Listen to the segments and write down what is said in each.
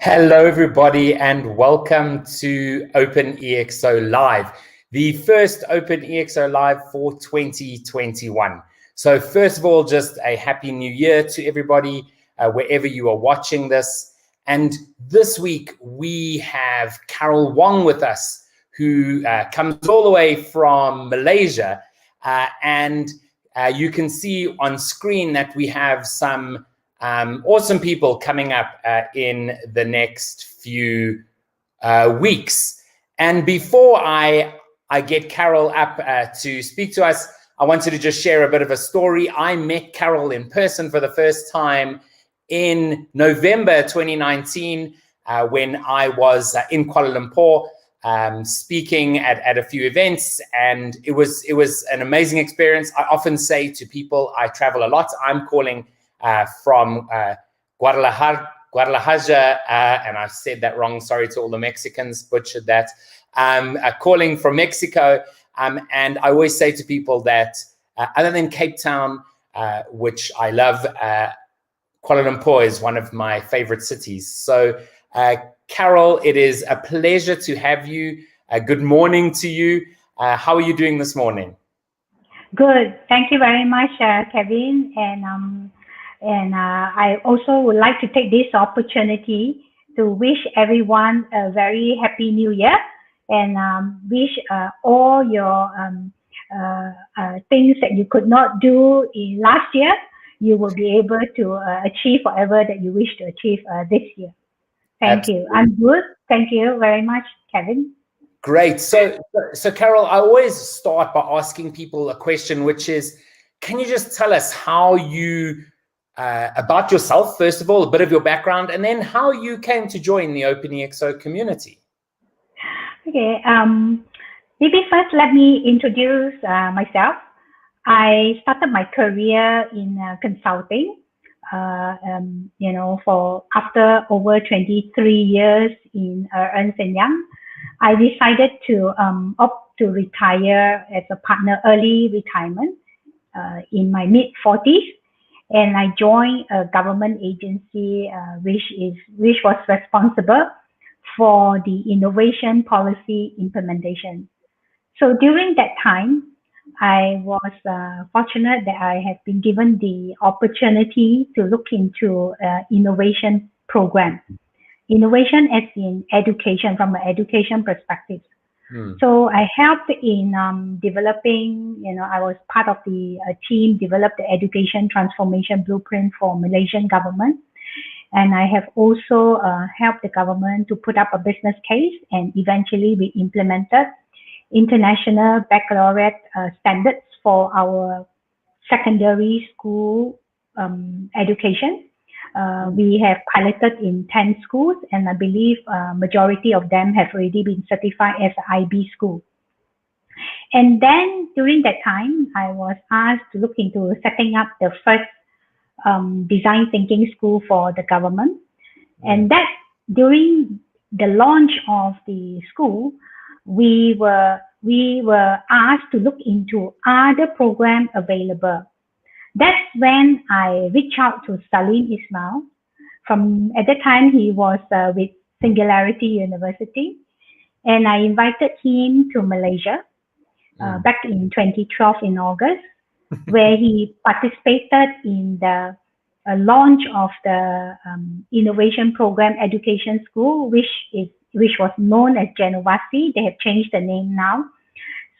Hello, everybody, and welcome to OpenExO Live, the first OpenExO Live for 2021. So first of all, just a happy new year to everybody, wherever you are watching this. And this week, we have Carol Wong with us, who comes all the way from Malaysia. And you can see on screen that we have some awesome people coming up in the next few weeks. And before I get Carol up to speak to us, I wanted to just share a bit of a story. I met Carol in person for the first time in November 2019 when I was in Kuala Lumpur speaking at a few events, and it was an amazing experience. I often say to people, I travel a lot. I'm calling from Guadalajara, and I said that wrong. Sorry to all the Mexicans, butchered that. Calling from Mexico, and I always say to people that other than Cape Town, which I love, Kuala Lumpur is one of my favorite cities. So, Carol, it is a pleasure to have you. Good morning to you. How are you doing this morning? Good. Thank you very much, Kevin. And I also would like to take this opportunity to wish everyone a very happy new year, and wish all your things that you could not do in last year, you will be able to achieve whatever that you wish to achieve this year. Thank you. I'm good. Thank you very much, Kevin. Great. So Carol, I always start by asking people a question, which is, can you just tell us how you about yourself, first of all, a bit of your background, and then how you came to join the OpenExO community? Okay, maybe first let me introduce myself. I started my career in consulting, for after over 23 years in Ernst & Young. I decided to opt to retire as a partner, early retirement, in my mid-40s. And I joined a government agency which was responsible for the innovation policy implementation. So during that time, I was fortunate that I have been given the opportunity to look into innovation program. Innovation as in education, from an education perspective. So I helped in developing, I was part of the team, developed the education transformation blueprint for Malaysian government. And I have also helped the government to put up a business case, and eventually we implemented international baccalaureate standards for our secondary school education. We have piloted in 10 schools, and I believe majority of them have already been certified as IB school. And then during that time, I was asked to look into setting up the first design thinking school for the government. And that during the launch of the school, we were asked to look into other programs available. That's when I reached out to Salim Ismail. At that time, he was with Singularity University, and I invited him to Malaysia back in 2012 in August, where he participated in the launch of the innovation program education school, which was known as Genovasi. They have changed the name now.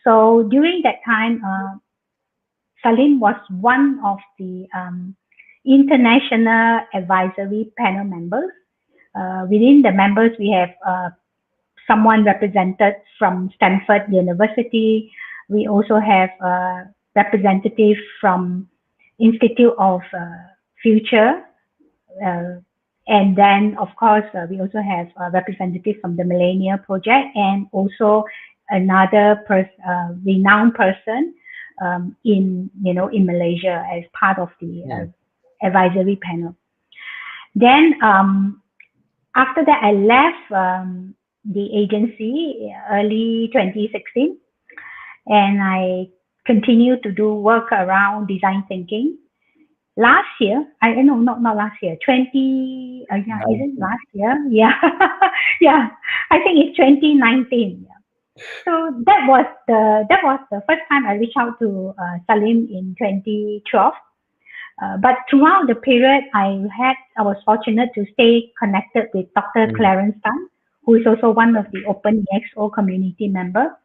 So during that time, Salim was one of the international advisory panel members. Within the members, we have someone represented from Stanford University. We also have representatives from Institute of Future, And then, of course, we also have a representative from the Millennial Project, and also another renowned person in Malaysia as part of the advisory panel. Then after that, I left the agency early 2016, and I continued to do work around design thinking. Last year, not last year, is it last year? Yeah, yeah, I think it's 2019. Yeah. So that was the first time I reached out to Salim in 2012. But throughout the period, I was fortunate to stay connected with Dr. Clarence Tan, who is also one of the OpenExO community member,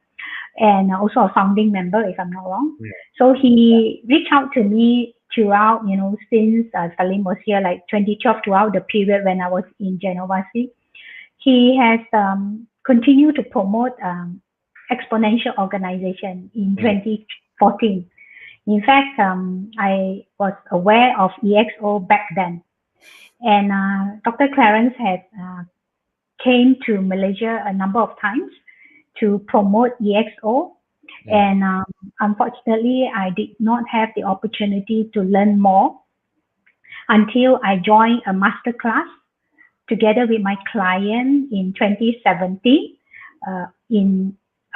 and also a founding member, if I'm not wrong. Yeah. So he reached out to me throughout, since Salim was here, like 2012, throughout the period when I was in Genovasi. He has continued to promote exponential organization in 2014. In fact, I was aware of EXO back then. And Dr. Clarence had came to Malaysia a number of times to promote EXO. Yeah. And unfortunately, I did not have the opportunity to learn more until I joined a masterclass together with my client in 2017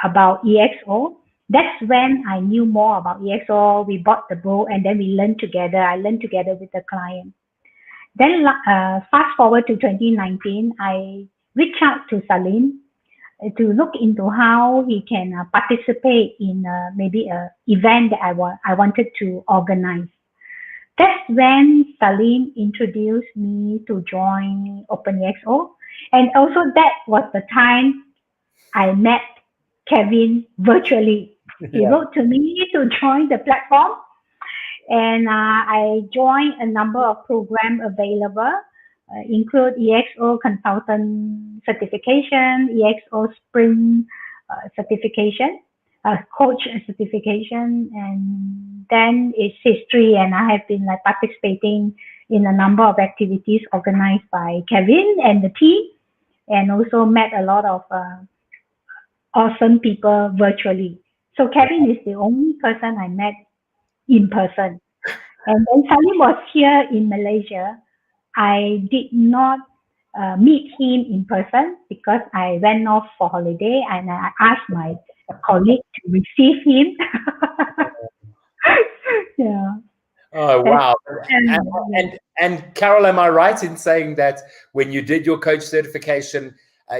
about EXO. That's when I knew more about EXO. We bought the book and then we learned together. I learned together with the client. Then fast forward to 2019, I reached out to Salim to look into how he can participate in maybe an event that I wanted to organize. That's when Salim introduced me to join OpenExO. And also that was the time I met Kevin virtually. He wrote to me to join the platform. And I joined a number of programs available, include EXO Consultant Certification, EXO Sprint Certification, Coach Certification, and then it's history. And I have been participating in a number of activities organized by Kevin and the team, and also met a lot of awesome people virtually. So Kevin is the only person I met in person. And when Salim was here in Malaysia, I did not meet him in person because I went off for holiday, and I asked my colleague to receive him. Yeah. Oh, wow. And Carol, am I right in saying that when you did your coach certification,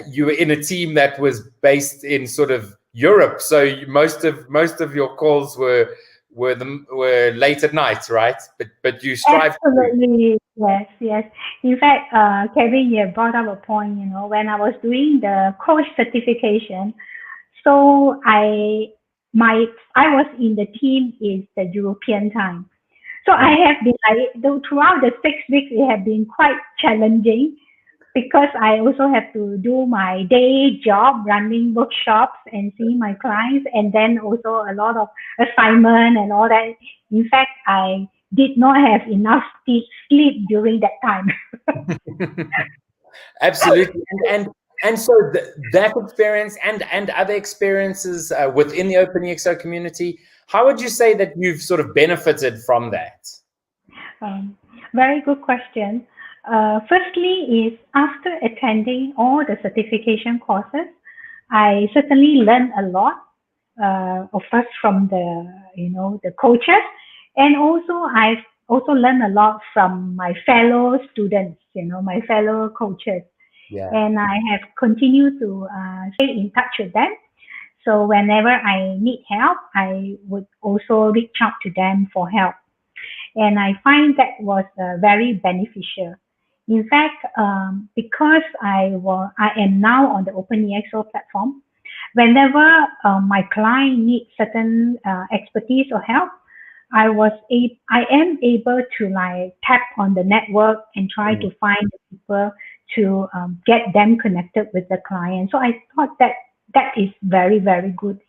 you were in a team that was based in sort of Europe, so most of your calls were late at night, right? But you strive. Absolutely, yes. In fact, Kevin, you brought up a point. When I was doing the coach certification, so I was in the team is the European time. So I have been throughout the 6 weeks, it has been quite challenging because I also have to do my day job, running workshops and seeing my clients, and then also a lot of assignment and all that. In fact, I did not have enough sleep during that time. Absolutely. And so that experience and other experiences within the OpenExO community, how would you say that you've sort of benefited from that? Very good question. Firstly is after attending all the certification courses, I certainly learned a lot, of course, from the coaches, and also I've also learned a lot from my fellow students, my fellow coaches. Yeah. And I have continued to stay in touch with them. So whenever I need help, I would also reach out to them for help. And I find that was very beneficial. In fact, because I am now on the OpenExO platform, whenever my client needs certain expertise or help, I am able to tap on the network and try to find the people to get them connected with the client. So I thought that is very, very good,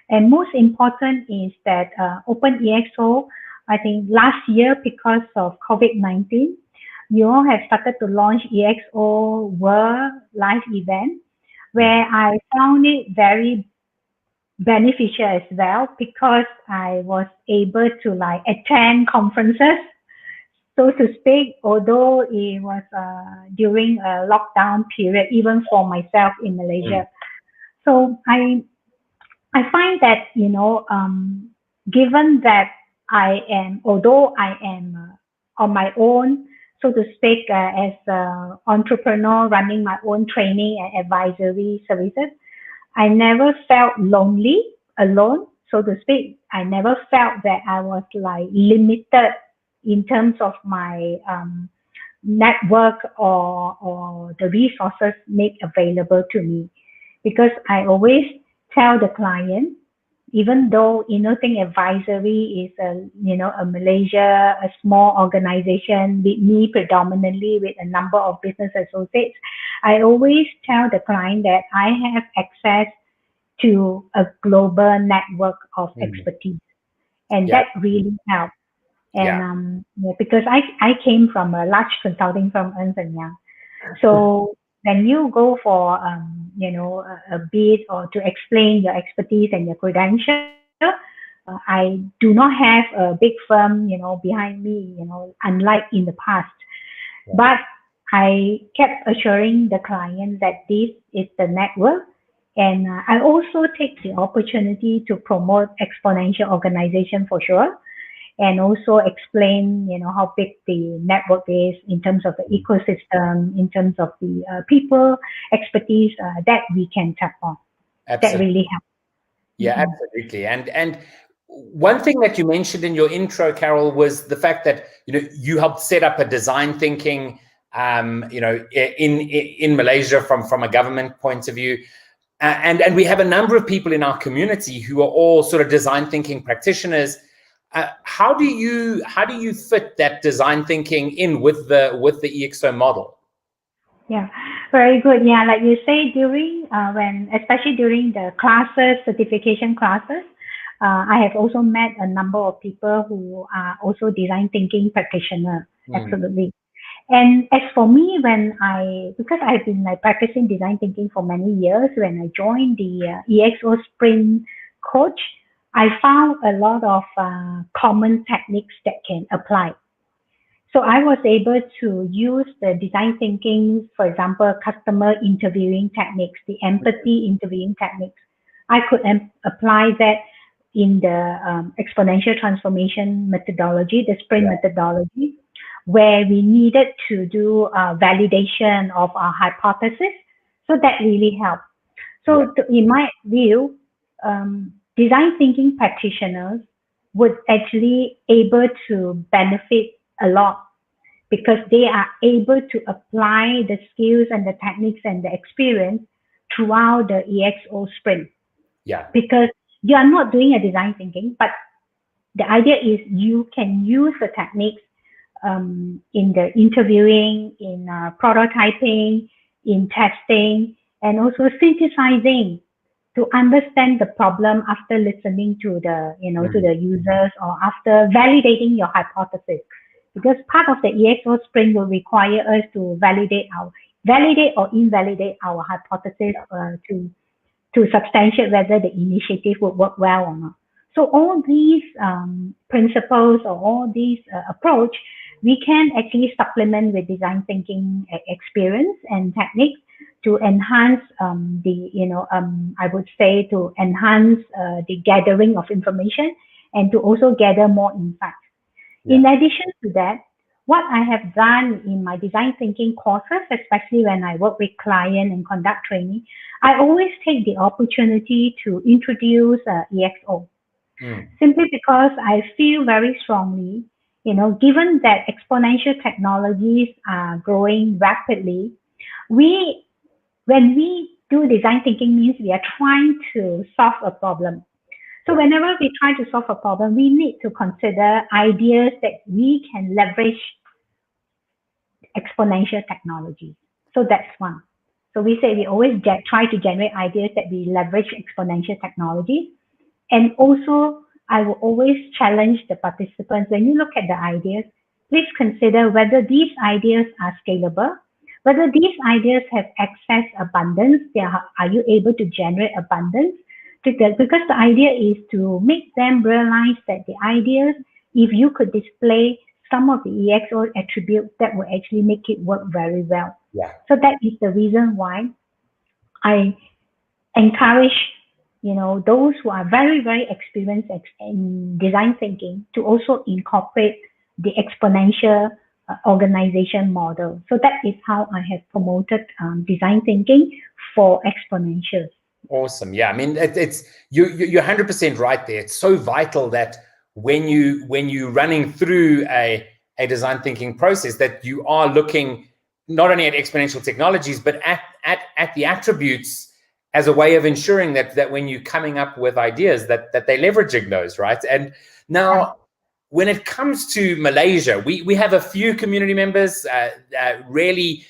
And most important is that OpenExO, I think last year, because of COVID-19, you all have started to launch EXO World live event, where I found it very beneficial as well, because I was able to like attend conferences, so to speak, although it was during a lockdown period, even for myself in Malaysia. So I find that, given that although I am on my own, so to speak, as an entrepreneur running my own training and advisory services, I never felt lonely, alone, so to speak. I never felt that I was like limited in terms of my network, or the resources made available to me. Because I always tell the client, even though Innothink Advisory is a Malaysia, a small organization with me predominantly with a number of business associates, I always tell the client that I have access to a global network of expertise, and that really helps. And because I came from a large consulting firm, Ernst and Young, so when you go for a bid, or to explain your expertise and your credential, I do not have a big firm behind me, unlike in the past. But I kept assuring the client that this is the network, and I also take the opportunity to promote exponential organization for sure, and also explain, how big the network is in terms of the ecosystem, in terms of the people expertise that we can tap on. Absolutely. That really helps. Yeah, absolutely. And one thing that you mentioned in your intro, Carol, was the fact that you helped set up a design thinking, in Malaysia from a government point of view. And we have a number of people in our community who are all sort of design thinking practitioners. How do you fit that design thinking in with the EXO model? Yeah, very good. Yeah, like you say, especially during the classes, certification classes, I have also met a number of people who are also design thinking practitioners. Absolutely. And as for me, because I've been like practicing design thinking for many years, when I joined the EXO Sprint coach, I found a lot of common techniques that can apply. So I was able to use the design thinking, for example, customer interviewing techniques, the empathy interviewing techniques. I could apply that in the exponential transformation methodology, the sprint methodology, where we needed to do validation of our hypothesis. So that really helped. So in my view, design thinking practitioners would actually able to benefit a lot, because they are able to apply the skills and the techniques and the experience throughout the EXO sprint. Yeah. Because you are not doing a design thinking, but the idea is you can use the techniques in the interviewing, in prototyping, in testing, and also synthesizing to understand the problem after listening to the to the users, or after validating your hypothesis. Because part of the EXO sprint will require us to validate or invalidate our hypothesis to substantiate whether the initiative would work well or not. So all these principles, or all these approach, we can actually supplement with design thinking experience and techniques to enhance I would say to enhance the gathering of information, and to also gather more insights. In addition to that, what I have done in my design thinking courses, especially when I work with clients and conduct training, I always take the opportunity to introduce EXO. Simply because I feel very strongly, given that exponential technologies are growing rapidly, when we do design thinking, means we are trying to solve a problem. So whenever we try to solve a problem, we need to consider ideas that we can leverage exponential technology. So that's one. So we say we always try to generate ideas that we leverage exponential technology. And also, I will always challenge the participants, when you look at the ideas, please consider whether these ideas are scalable, whether these ideas have excess abundance. Are you able to generate abundance? Because the idea is to make them realize that the ideas, if you could display some of the EXO attributes, that will actually make it work very well. Yeah. So that is the reason why I encourage, those who are very, very experienced in design thinking to also incorporate the exponential organization model. So that is how I have promoted design thinking for exponentials. Awesome. Yeah. I mean, you're 100% right there. It's so vital that when you're running through a design thinking process, that you are looking not only at exponential technologies, but at the attributes as a way of ensuring that when you're coming up with ideas, that they're leveraging those, right? And now, when it comes to Malaysia, we have a few community members really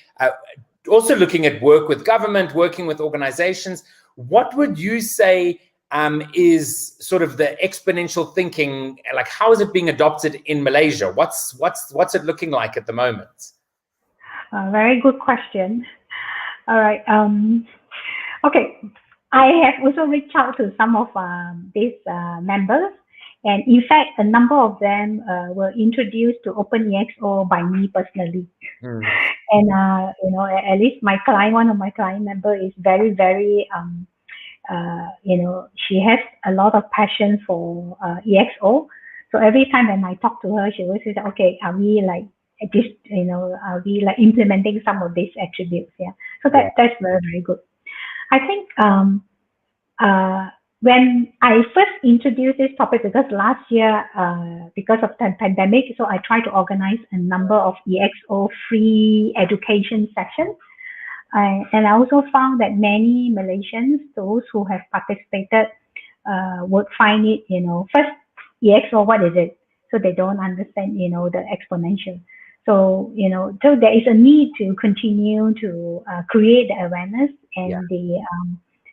also looking at work with government, working with organizations. What would you say is sort of the exponential thinking? Like, how is it being adopted in Malaysia? What's it looking like at the moment? Very good question. All right. Okay. I have also reached out to some of these members, and in fact, a number of them were introduced to OpenExO by me personally. And at least one of my client member is very, very she has a lot of passion for EXO. So every time when I talk to her, she always says, "Okay, are we like this? Are we like implementing some of these attributes?" Yeah. So that's very, very good. I think when I first introduced this topic, because last year, because of the pandemic, so I tried to organize a number of EXO free education sessions. And I also found that many Malaysians, those who have participated, would find it, first, EXO, what is it? So they don't understand, the exponential. So, so there is a need to continue to create the awareness and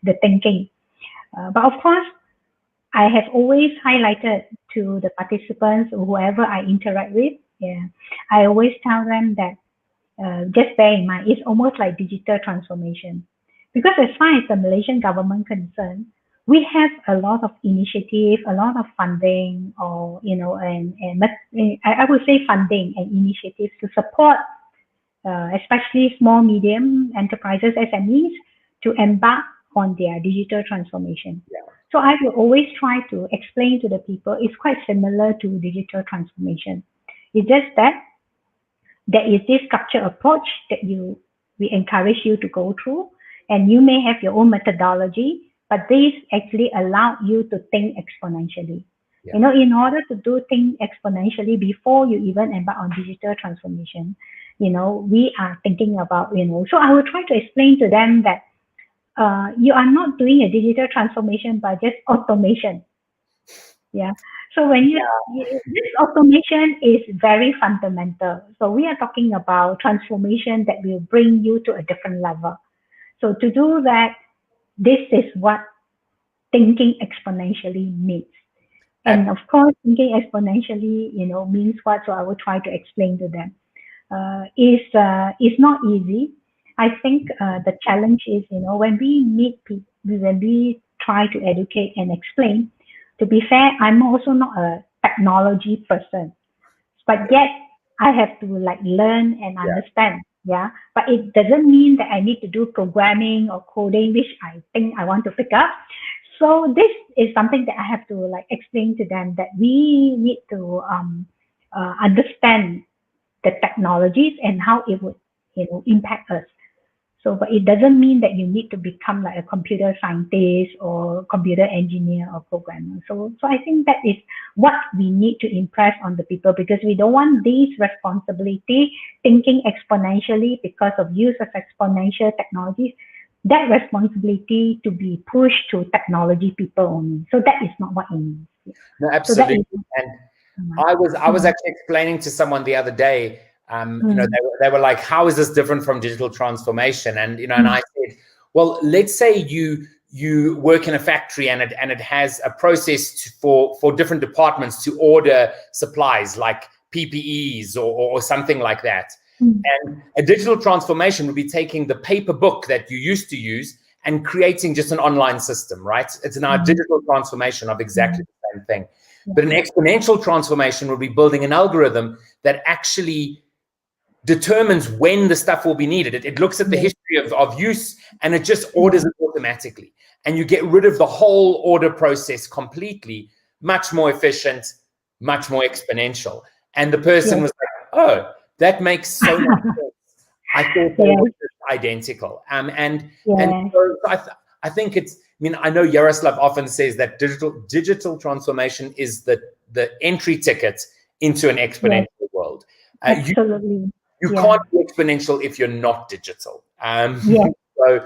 the thinking. But of course, I have always highlighted to the participants, whoever I interact with, I always tell them that just bear in mind, it's almost like digital transformation. Because as far as the Malaysian government concerned, we have a lot of initiative, a lot of funding, or, and I would say funding and initiatives to support, especially small, medium enterprises, SMEs, to embark on their digital transformation. So I will always try to explain to the people, it's quite similar to digital transformation. It's just that there is this structured approach that we encourage you to go through, and you may have your own methodology, but this actually allow you to think exponentially. In order to do things exponentially before you even embark on digital transformation, we are thinking about, so I will try to explain to them that you are not doing a digital transformation by just automation. So when this automation is very fundamental. So we are talking about transformation that will bring you to a different level. So to do that, this is what thinking exponentially means. And of course, thinking exponentially, means what? So I will try to explain to them. It's not easy. I think the challenge is, when we meet people, when we try to educate and explain, to be fair, I'm also not a technology person, but yet I have to learn and understand. But it doesn't mean that I need to do programming or coding, which I think I want to pick up. So this is something that I have to explain to them, that we need to understand the technologies and how it would impact us. So, but it doesn't mean that you need to become like a computer scientist or computer engineer or programmer. So I think that is what we need to impress on the people, because we don't want this responsibility, thinking exponentially because of use of exponential technologies, that responsibility to be pushed to technology people only. So that is not what it means. No, absolutely. And I was actually explaining to someone the other day, they were like, how is this different from digital transformation? And, and I said, well, let's say you work in a factory and it has a process for different departments to order supplies like PPEs or something like that. And a digital transformation would be taking the paper book that you used to use and creating just an online system, right? It's now a digital transformation of exactly the same thing. But an exponential transformation would be building an algorithm that actually determines when the stuff will be needed. It looks at the history of use, and it just orders it automatically. And you get rid of the whole order process completely, much more efficient, much more exponential. And the person was like, oh, that makes so much sense. I thought they were just identical. And so I think it's, I mean, I know Yaroslav often says that digital transformation is the entry ticket into an exponential world. Absolutely. You can't be exponential if you're not digital. So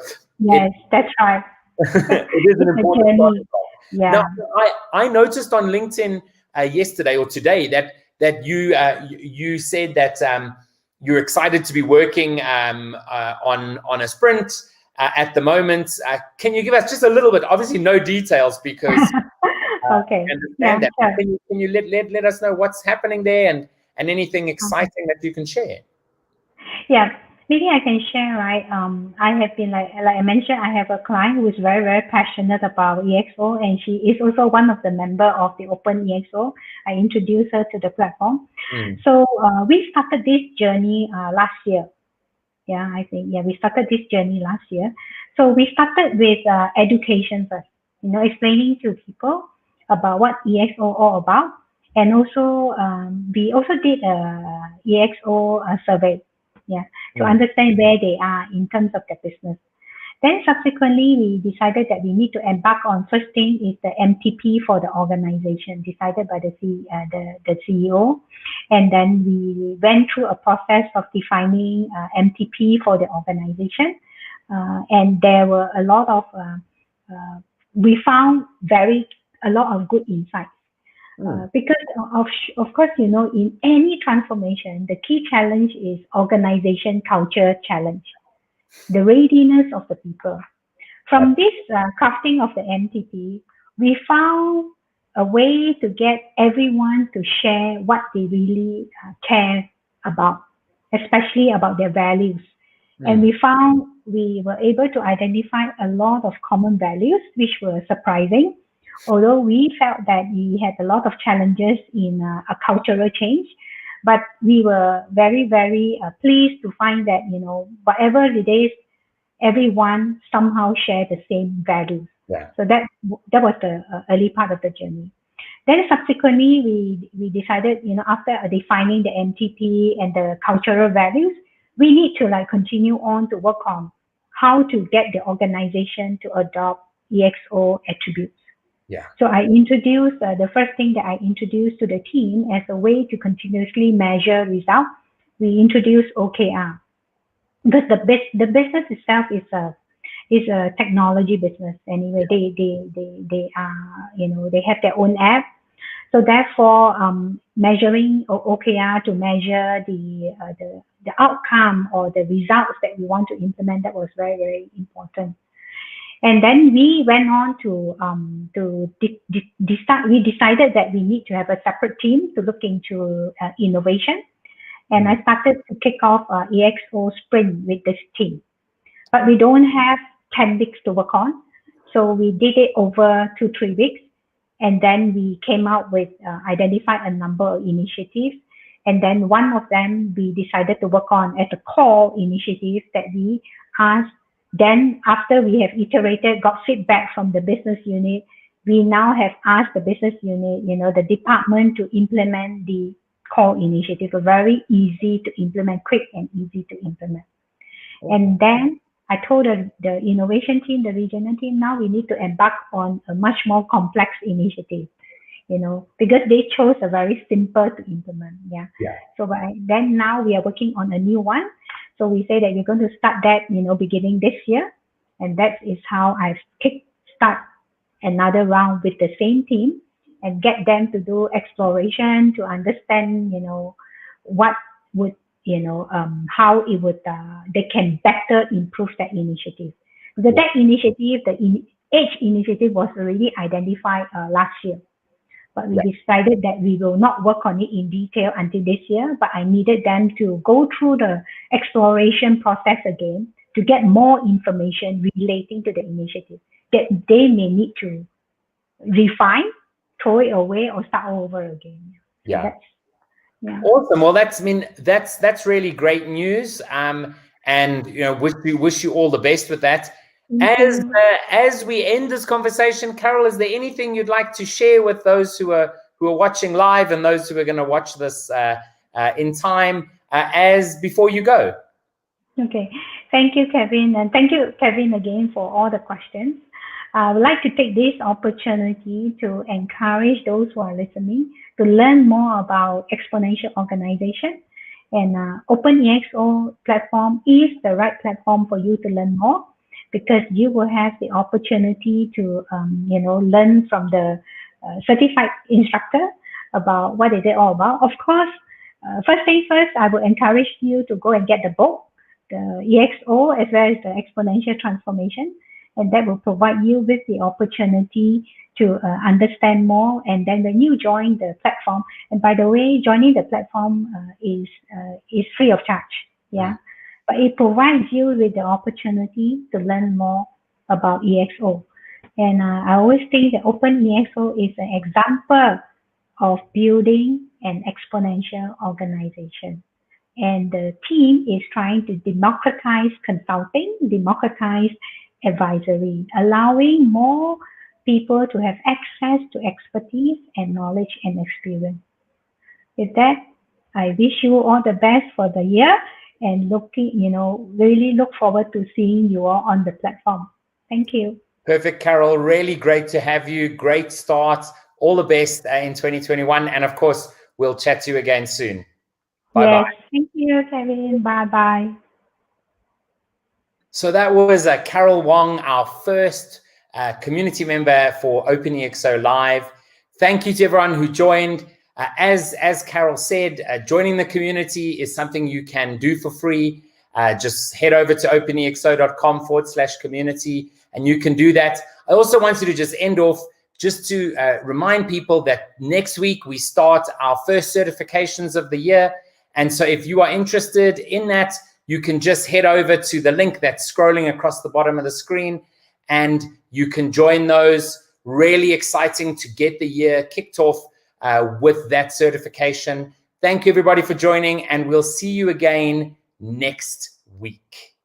that's right. it is an important journey. Now, I noticed on LinkedIn yesterday or today that you said that you're excited to be working on a sprint at the moment. Can you give us just a little bit? Obviously, no details because okay. I understand that. Sure. Can you let us know what's happening there and anything exciting that you can share? Yeah, maybe I can share, right? I have been like I mentioned, I have a client who is very, very passionate about EXO, and she is also one of the member of the OpenExO. I introduced her to the platform. So we started this journey last year. We started this journey last year. So we started with education first, explaining to people about what EXO all about, and also we also did a EXO survey. To understand where they are in terms of the business. Then subsequently, we decided that we need to embark on first thing is the MTP for the organization, decided by the CEO. And then we went through a process of defining MTP for the organization. And there were a lot of, we found a lot of good insights. Because of course, in any transformation, the key challenge is organization culture challenge, the readiness of the people. From this crafting of the MTP, we found a way to get everyone to share what they really care about, especially about their values. And we found we were able to identify a lot of common values, which were surprising. Although we felt that we had a lot of challenges in a cultural change, but we were very, very pleased to find that, whatever it is, everyone somehow shared the same values. So that was the early part of the journey. Then subsequently, we decided, after defining the MTP and the cultural values, we need to continue on to work on how to get the organization to adopt EXO attributes. So I introduced, the first thing that I introduced to the team as a way to continuously measure results, we introduced OKR. Because the business itself is a technology business anyway. They are, they have their own app. So therefore, measuring OKR to measure the outcome or the results that we want to implement, that was very, very important. And then we went on to decide. We decided that we need to have a separate team to look into innovation. And I started to kick off EXO Sprint with this team. But we don't have 10 weeks to work on. So we did it over 2-3 weeks. And then we came out with, identified a number of initiatives. And then one of them we decided to work on as a core initiative that we asked. Then after we have iterated, got feedback from the business unit, we now have asked the business unit, the department to implement the core initiative. Very easy to implement, quick and easy to implement. And then I told the innovation team, the regional team, now we need to embark on a much more complex initiative, because they chose a very simple to implement. So then now we are working on a new one. So we say that we're going to start that, beginning this year. And that is how I've start another round with the same team and get them to do exploration to understand, what would, how it would, they can better improve that initiative. That initiative, the age initiative was already identified last year. but we decided that we will not work on it in detail until this year, but I needed them to go through the exploration process again to get more information relating to the initiative that they may need to refine, throw it away, or start over again. So Yeah. Yeah. Awesome. Well, that's really great news. And wish you all the best with that. As we end this conversation, Carol, is there anything you'd like to share with those who are watching live and those who are going to watch this in time as before you go? Okay. Thank you, Kevin, and thank you, Kevin, again for all the questions. I would like to take this opportunity to encourage those who are listening to learn more about exponential organization. And OpenExO platform is the right platform for you to learn more, because you will have the opportunity to learn from the certified instructor about what is it all about. Of course, first thing first, I will encourage you to go and get the book, the EXO, as well as the exponential transformation, and that will provide you with the opportunity to understand more. And then when you join the platform, and by the way, joining the platform is free of charge, yeah, but it provides you with the opportunity to learn more about EXO. And I always think that OpenExO is an example of building an exponential organization. And the team is trying to democratize consulting, democratize advisory, allowing more people to have access to expertise and knowledge and experience. With that, I wish you all the best for the year, and really look forward to seeing you all on the platform. Thank you. Perfect, Carol. Really great to have you. Great start. All the best in 2021. And of course, we'll chat to you again soon. Bye-bye. Yes, thank you, Kevin. Bye-bye. So that was Carol Wong, our first community member for OpenExO Live. Thank you to everyone who joined. As Carol said, joining the community is something you can do for free. Just head over to openexo.com/community and you can do that. I also wanted to just end off just to remind people that next week we start our first certifications of the year. And so if you are interested in that, you can just head over to the link that's scrolling across the bottom of the screen and you can join those. Really exciting to get the year kicked off with that certification. Thank you everybody for joining, and we'll see you again next week.